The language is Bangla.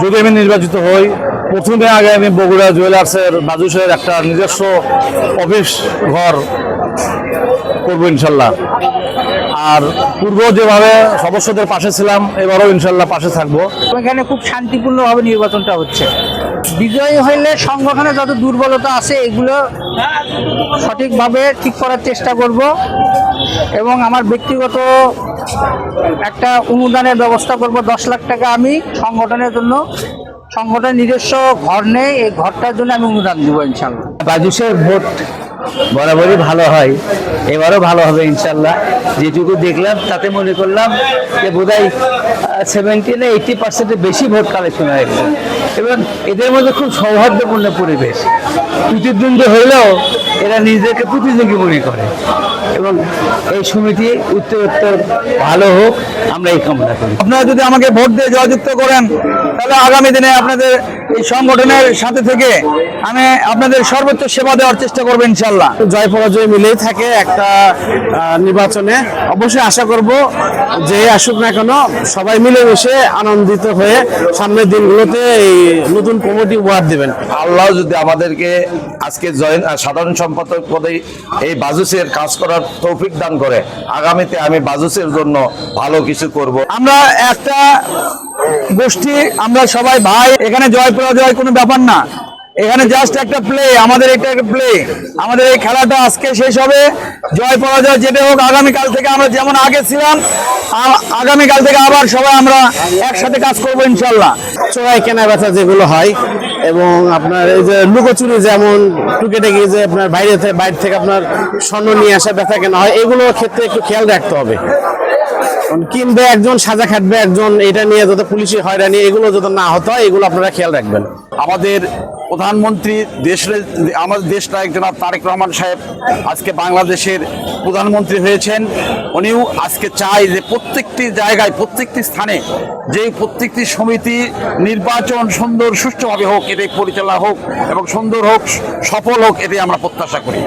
যদি আমি নির্বাচিত হই, প্রথমে আগে আমি বগুড়া জুয়েলার্সের বাজুসের একটা নিজস্ব অফিস ঘর করবো ইনশাল্লাহ। আর পূর্ব যেভাবে সদস্যদের পাশে ছিলাম, এবারও ইনশাল্লাহ পাশে থাকবো। এখানে খুব শান্তিপূর্ণভাবে নির্বাচনটা হচ্ছে। বিজয়ী হইলে সংগঠনে যত দুর্বলতা আছে এগুলো সঠিকভাবে ঠিক করার চেষ্টা করব এবং আমার ব্যক্তিগত একটা অনুদানের ব্যবস্থা করব। 10 লাখ টাকা আমি সংগঠনের জন্য, সংগঠনের নিজস্ব ঘর নেই, এই ঘরটার জন্য আমি অনুদান দেবো ইনশাল্লাহ। বাজুসের ভোট বরাবরই ভালো হয়, এবারও ভালো হবে ইনশাল্লাহ। যেটুকু দেখলাম তাতে মনে করলাম যে বোধহয় 70 না 80% বেশি ভোট কালেকশন হয়েছে এবং এদের মধ্যে খুব সৌহার্দ্যপূর্ণ পরিবেশ। প্রতিদ্বন্দ্বী হলেও এরা নিজেদেরকে প্রতিযোগী মনে করে এবং এই সমিতি উত্তরোত্তর ভালো হোক, আমরা এই কামনা করি। আপনারা যদি আমাকে ভোট দিয়ে জয়যুক্ত করেন, তাহলে আগামী দিনে আপনাদের এই সংগঠনের সাথে থেকে আমি আপনাদের সর্বোচ্চ সেবা দেওয়ার চেষ্টা করবো ইনশাল্লাহ। জয় পরাজয় মিলেই থাকে একটা নির্বাচনে। অবশ্যই আশা করব যে আসুক না কেন, সবাই মিলেমিশে আনন্দিত হয়ে সামনের দিনগুলোতে এই নতুন কমিটি উপহার দেবেন। আল্লাহ যদি আমাদেরকে আজকে সাধারণ সম্পাদক পদে এই বাজুসের কাজ করার তৌফিক দান করে, আগামীতে আমি বাজুসের জন্য ভালো কিছু করব। আমরা একটা গোষ্ঠী, আমরা সবাই ভাই। এখানে জয় পরাজয় কোনো ব্যাপার না, এখানে জাস্ট একটা প্লে। আমাদের এটা একটা প্লে, আমাদের এই খেলাটা আজকে শেষ হবে। জয় পরাজয় যেটা হোক, আগামীকাল থেকে আমরা যেমন আগে ছিলাম, আগামীকাল থেকে আবার সবাই আমরা একসাথে কাজ করবো ইনশাল্লাহ। চোরাই কেনা বেচা যেগুলো হয় এবং আপনার এই যে লুকোচুরি, যেমন টুকেটাকি যে আপনার বাইরে থেকে আপনার স্বর্ণ নিয়ে আসা বেচা কেনা হয়, এগুলোর ক্ষেত্রে একটু খেয়াল রাখতে হবে। কিনবে একজন, সাজা খাটবে একজন, এটা নিয়ে যত পুলিশি হয়রানি এগুলো যত না হতে হয়, এগুলো আপনারা খেয়াল রাখবেন। আমাদের প্রধানমন্ত্রী আমাদের দেশ নায়ক জনাব তারেক রহমান সাহেব আজকে বাংলাদেশের প্রধানমন্ত্রী হয়েছেন। উনিও আজকে চাই যে প্রত্যেকটি জায়গায়, প্রত্যেকটি স্থানে, যে প্রত্যেকটি সমিতি নির্বাচন সুন্দর সুষ্ঠুভাবে হোক, এটাই পরিচালনা হোক এবং সুন্দর হোক, সফল হোক, এটাই আমরা প্রত্যাশা করি।